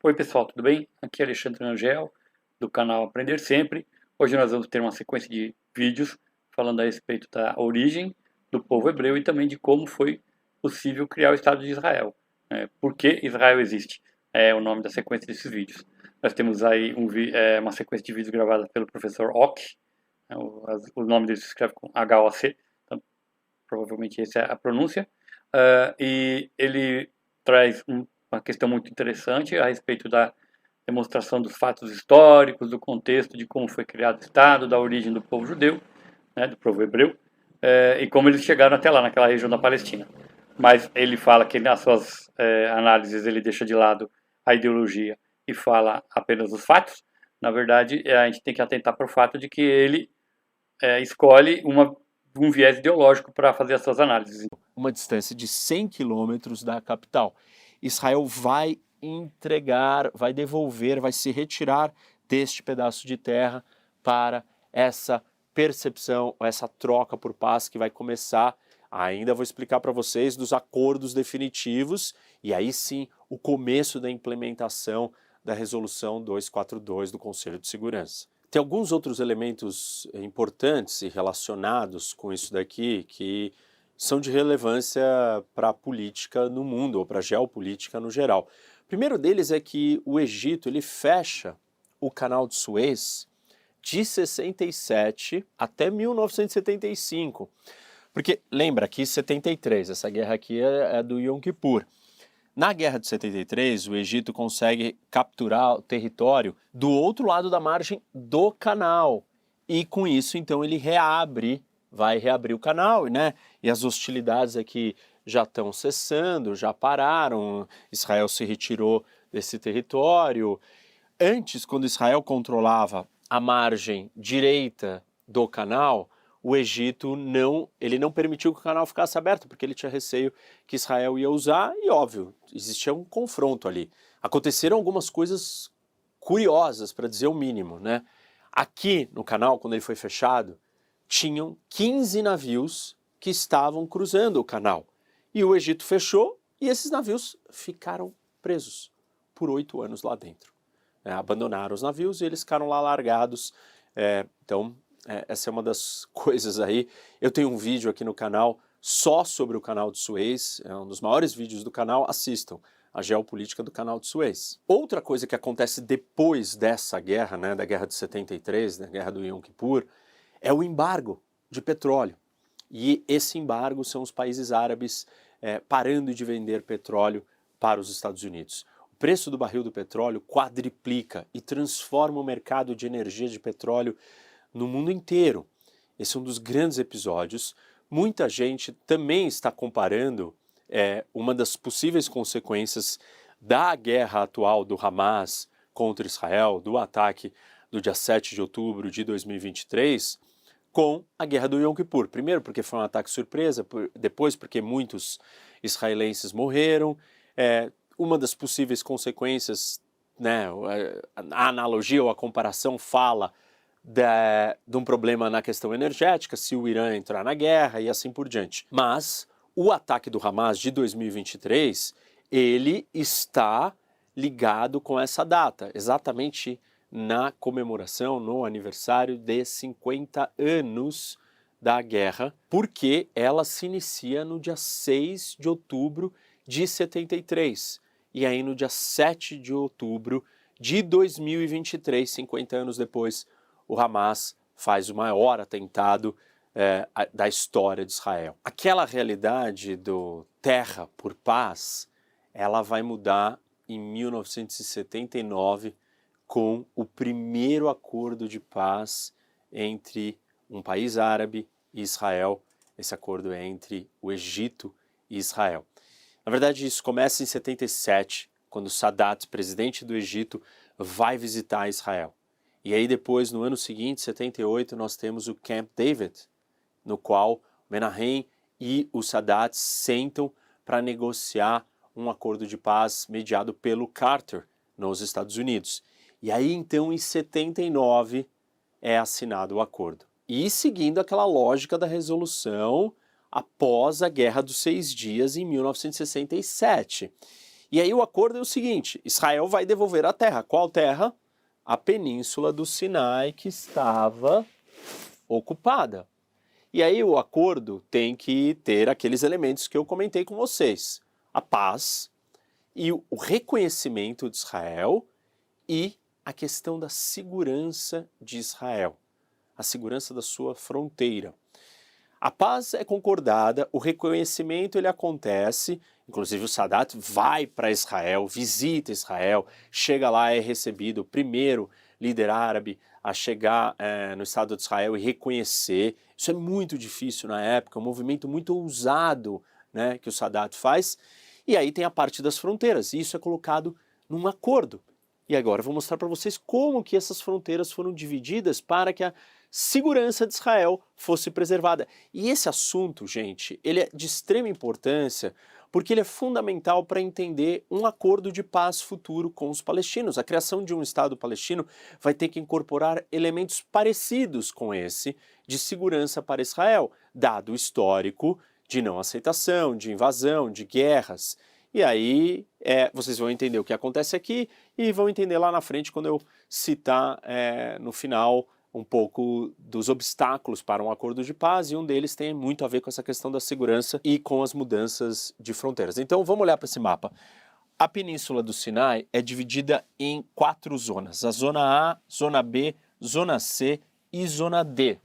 Oi pessoal, tudo bem? Aqui é Alexandre Angel, do canal Aprender Sempre. Hoje nós vamos ter uma sequência de vídeos falando a respeito da origem do povo hebreu e também de como foi possível criar o Estado de Israel. Por que Israel existe? É o nome da sequência desses vídeos. Nós temos aí uma sequência de vídeos gravada pelo professor Ock. O nome dele se escreve com H-O-C, então provavelmente essa é a pronúncia. E ele traz uma questão muito interessante a respeito da demonstração dos fatos históricos, do contexto de como foi criado o Estado, da origem do povo judeu, né, do povo hebreu, e como eles chegaram até lá, naquela região da Palestina. Mas ele fala que nas suas análises ele deixa de lado a ideologia e fala apenas os fatos. Na verdade, a gente tem que atentar para o fato de que ele escolhe um viés ideológico para fazer as suas análises. Uma distância de 100 quilômetros da capital. Israel vai entregar, vai devolver, vai se retirar deste pedaço de terra para essa percepção, essa troca por paz que vai começar. Ainda vou explicar para vocês dos acordos definitivos e aí sim o começo da implementação da resolução 242 do Conselho de Segurança. Tem alguns outros elementos importantes e relacionados com isso daqui que são de relevância para a política no mundo, ou para a geopolítica no geral. O primeiro deles é que o Egito ele fecha o canal de Suez de 67 até 1975. Porque, lembra, aqui 73, essa guerra aqui é do Yom Kippur. Na guerra de 73, o Egito consegue capturar o território do outro lado da margem do canal. E com isso, então, ele vai reabrir o canal, né? E as hostilidades aqui já estão cessando, já pararam, Israel se retirou desse território. Antes, quando Israel controlava a margem direita do canal, o Egito não permitiu que o canal ficasse aberto, porque ele tinha receio que Israel ia usar, e óbvio, existia um confronto ali. Aconteceram algumas coisas curiosas, para dizer o mínimo, né? Aqui no canal, quando ele foi fechado, tinham 15 navios que estavam cruzando o canal. E o Egito fechou e esses navios ficaram presos por 8 anos lá dentro. Abandonaram os navios e eles ficaram lá largados. Essa é uma das coisas aí. Eu tenho um vídeo aqui no canal só sobre o canal de Suez, é um dos maiores vídeos do canal, assistam, a geopolítica do canal de Suez. Outra coisa que acontece depois dessa guerra, né, da guerra de 73, da guerra do Yom Kippur, é o embargo de petróleo. E esse embargo são os países árabes parando de vender petróleo para os Estados Unidos. O preço do barril do petróleo quadriplica e transforma o mercado de energia de petróleo no mundo inteiro. Esse é um dos grandes episódios. Muita gente também está comparando uma das possíveis consequências da guerra atual do Hamas contra Israel, do ataque do dia 7 de outubro de 2023, com a guerra do Yom Kippur. Primeiro porque foi um ataque surpresa, depois porque muitos israelenses morreram. Uma das possíveis consequências, né, a analogia ou a comparação fala de um problema na questão energética, se o Irã entrar na guerra e assim por diante. Mas o ataque do Hamas de 2023, ele está ligado com essa data, exatamente na comemoração, no aniversário de 50 anos da guerra, porque ela se inicia no dia 6 de outubro de 73, e aí no dia 7 de outubro de 2023, 50 anos depois, o Hamas faz o maior atentado da história de Israel. Aquela realidade do terra por paz, ela vai mudar em 1979 com o primeiro acordo de paz entre um país árabe e Israel. Esse acordo é entre o Egito e Israel. Na verdade, isso começa em 77, quando Sadat, presidente do Egito, vai visitar Israel. E aí depois, no ano seguinte, 78, nós temos o Camp David, no qual Menahem e o Sadat sentam para negociar um acordo de paz mediado pelo Carter nos Estados Unidos. E aí então, em 79, é assinado o acordo. E seguindo aquela lógica da resolução após a Guerra dos 6 Dias em 1967. E aí o acordo é o seguinte, Israel vai devolver a terra. Qual terra? A península do Sinai, que estava ocupada. E aí o acordo tem que ter aqueles elementos que eu comentei com vocês. A paz e o reconhecimento de Israel e a questão da segurança de Israel, a segurança da sua fronteira. A paz é concordada, o reconhecimento ele acontece, inclusive o Sadat vai para Israel, visita Israel, chega lá e é recebido o primeiro líder árabe a chegar no Estado de Israel e reconhecer. Isso é muito difícil na época, um movimento muito ousado, né, que o Sadat faz. E aí tem a parte das fronteiras, e isso é colocado num acordo. E agora eu vou mostrar para vocês como que essas fronteiras foram divididas para que a segurança de Israel fosse preservada. E esse assunto, gente, ele é de extrema importância porque ele é fundamental para entender um acordo de paz futuro com os palestinos. A criação de um Estado palestino vai ter que incorporar elementos parecidos com esse de segurança para Israel, dado o histórico de não aceitação, de invasão, de guerras. E aí vocês vão entender o que acontece aqui e vão entender lá na frente quando eu citar no final um pouco dos obstáculos para um acordo de paz, e um deles tem muito a ver com essa questão da segurança e com as mudanças de fronteiras. Então vamos olhar para esse mapa. A Península do Sinai é dividida em 4 zonas, a Zona A, Zona B, Zona C e Zona D.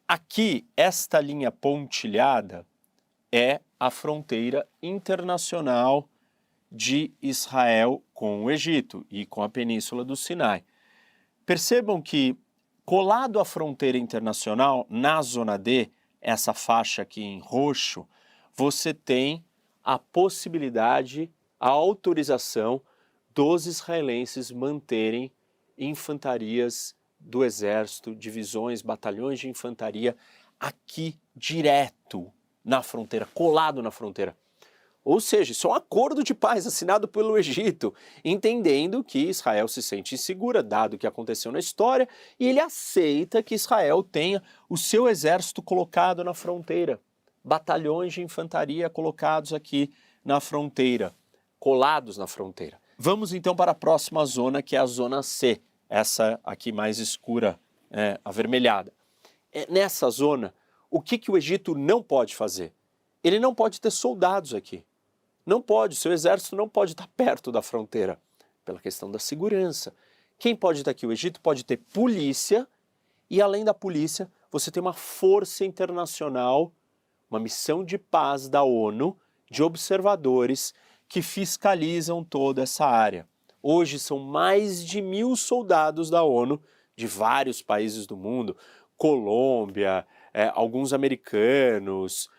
Aqui, esta linha pontilhada é a fronteira internacional de Israel com o Egito e com a Península do Sinai. Percebam que, colado à fronteira internacional, na Zona D, essa faixa aqui em roxo, você tem a possibilidade, a autorização dos israelenses manterem infantarias do exército, divisões, batalhões de infantaria aqui direto na fronteira, colado na fronteira. Ou seja, isso é um acordo de paz assinado pelo Egito, entendendo que Israel se sente insegura, dado o que aconteceu na história, e ele aceita que Israel tenha o seu exército colocado na fronteira, batalhões de infantaria colocados aqui na fronteira, colados na fronteira. Vamos então para a próxima zona, que é a Zona C, essa aqui mais escura, avermelhada. Nessa zona, o que o Egito não pode fazer? Ele não pode ter soldados aqui. Não pode, seu exército não pode estar perto da fronteira, pela questão da segurança. Quem pode estar aqui? O Egito pode ter polícia, e além da polícia, você tem uma força internacional, uma missão de paz da ONU, de observadores que fiscalizam toda essa área. Hoje são mais de 1.000 soldados da ONU, de vários países do mundo, Colômbia, alguns americanos,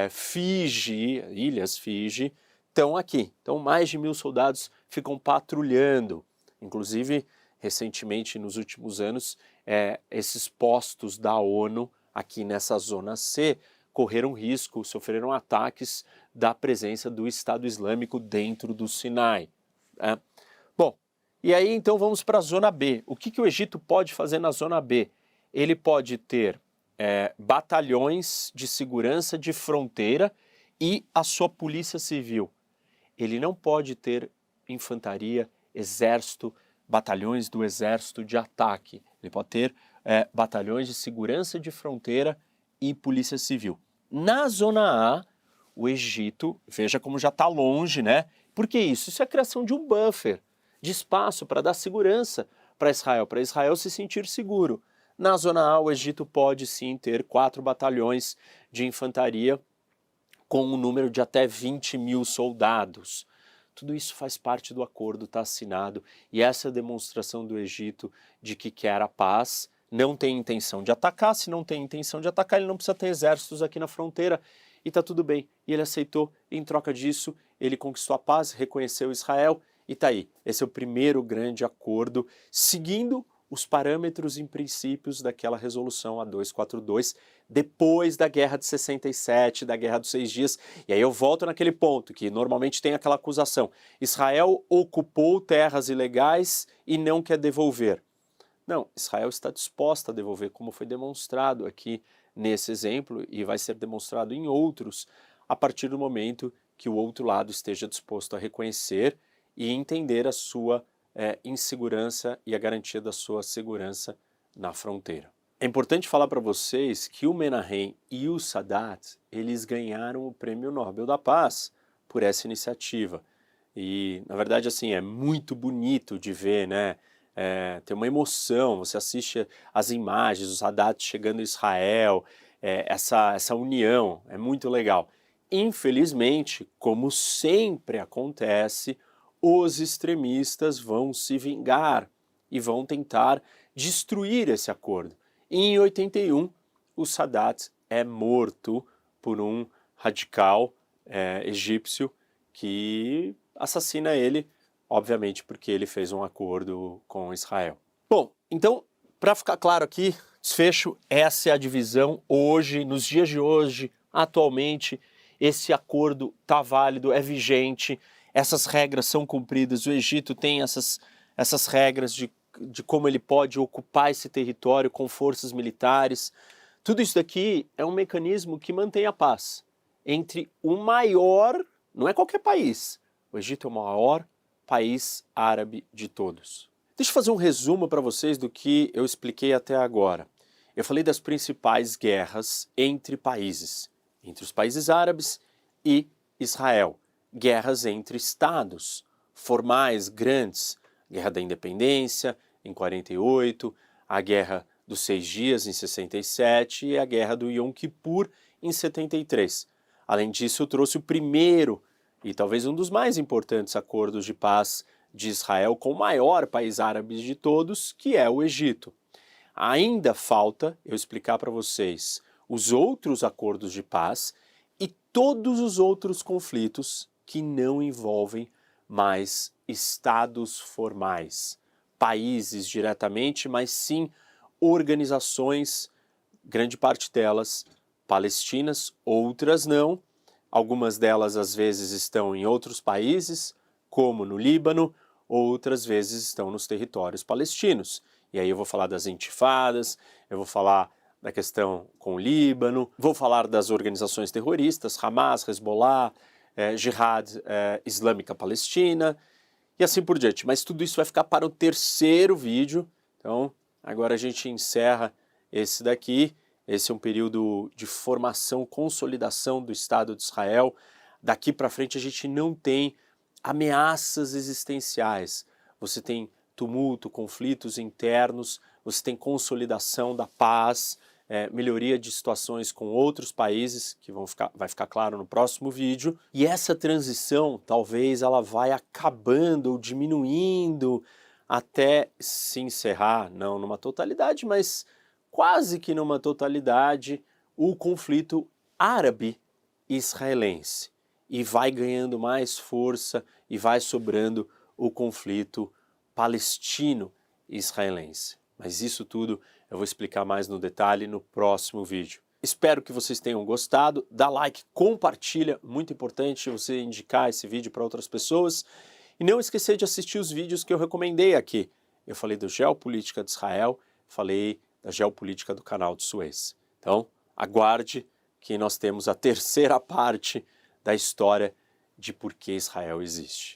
Fiji, Ilhas Fiji, estão aqui. Então mais de 1.000 soldados ficam patrulhando. Inclusive, recentemente, nos últimos anos, esses postos da ONU aqui nessa Zona C correram risco, sofreram ataques da presença do Estado Islâmico dentro do Sinai. Bom, e aí então vamos para a Zona B. O que o Egito pode fazer na Zona B? Ele pode ter batalhões de segurança de fronteira e a sua polícia civil. Ele não pode ter infantaria, exército, batalhões do exército de ataque. Ele pode ter batalhões de segurança de fronteira e polícia civil. Na Zona A, o Egito, veja como já está longe, né? Por que isso? Isso é a criação de um buffer, de espaço para dar segurança para Israel se sentir seguro. Na Zona A, o Egito pode sim ter 4 batalhões de infantaria com um número de até 20.000 soldados. Tudo isso faz parte do acordo, está assinado, e essa é a demonstração do Egito de que quer a paz, não tem intenção de atacar. Se não tem intenção de atacar, ele não precisa ter exércitos aqui na fronteira, e está tudo bem. E ele aceitou, em troca disso, ele conquistou a paz, reconheceu Israel, e está aí. Esse é o primeiro grande acordo, seguindo os parâmetros e princípios daquela resolução A242, depois da Guerra de 67, da Guerra dos 6 Dias. E aí eu volto naquele ponto, que normalmente tem aquela acusação. Israel ocupou terras ilegais e não quer devolver. Não, Israel está disposta a devolver, como foi demonstrado aqui nesse exemplo, e vai ser demonstrado em outros, a partir do momento que o outro lado esteja disposto a reconhecer e entender a sua insegurança e a garantia da sua segurança na fronteira. É importante falar para vocês que o Menahem e o Sadat, eles ganharam o Prêmio Nobel da Paz por essa iniciativa. E, na verdade, assim, é muito bonito de ver, né? Tem uma emoção, você assiste as imagens, o Sadat chegando em Israel, essa união, é muito legal. Infelizmente, como sempre acontece, os extremistas vão se vingar e vão tentar destruir esse acordo. E em 81, o Sadat é morto por um radical egípcio que assassina ele, obviamente porque ele fez um acordo com Israel. Bom, então, para ficar claro aqui, desfecho, essa é a divisão hoje, nos dias de hoje, atualmente, esse acordo está válido, é vigente, essas regras são cumpridas, o Egito tem essas regras de como ele pode ocupar esse território com forças militares. Tudo isso daqui é um mecanismo que mantém a paz entre o maior, não é qualquer país, o Egito é o maior país árabe de todos. Deixa eu fazer um resumo para vocês do que eu expliquei até agora. Eu falei das principais guerras entre países, entre os países árabes e Israel. Guerras entre estados, formais, grandes. Guerra da Independência, em 48, a Guerra dos 6 Dias, em 67, e a Guerra do Yom Kippur, em 73. Além disso, eu trouxe o primeiro e talvez um dos mais importantes acordos de paz de Israel com o maior país árabe de todos, que é o Egito. Ainda falta eu explicar para vocês os outros acordos de paz e todos os outros conflitos que não envolvem mais estados formais, países diretamente, mas sim organizações, grande parte delas palestinas, outras não. Algumas delas às vezes estão em outros países, como no Líbano, outras vezes estão nos territórios palestinos. E aí eu vou falar das intifadas, eu vou falar da questão com o Líbano, vou falar das organizações terroristas, Hamas, Hezbollah, Jihad Islâmica Palestina e assim por diante. Mas tudo isso vai ficar para o terceiro vídeo, então agora a gente encerra esse daqui. Esse é um período de formação, consolidação do Estado de Israel. Daqui para frente a gente não tem ameaças existenciais. Você tem tumulto, conflitos internos, você tem consolidação da paz, melhoria de situações com outros países, que vai ficar claro no próximo vídeo. E essa transição, talvez ela vai acabando ou diminuindo até se encerrar, não numa totalidade, mas quase que numa totalidade, o conflito árabe-israelense. E vai ganhando mais força e vai sobrando o conflito palestino-israelense. Mas isso tudo eu vou explicar mais no detalhe no próximo vídeo. Espero que vocês tenham gostado. Dá like, compartilha, muito importante você indicar esse vídeo para outras pessoas. E não esquecer de assistir os vídeos que eu recomendei aqui. Eu falei da geopolítica de Israel, falei da geopolítica do Canal de Suez. Então, aguarde que nós temos a terceira parte da história de por que Israel existe.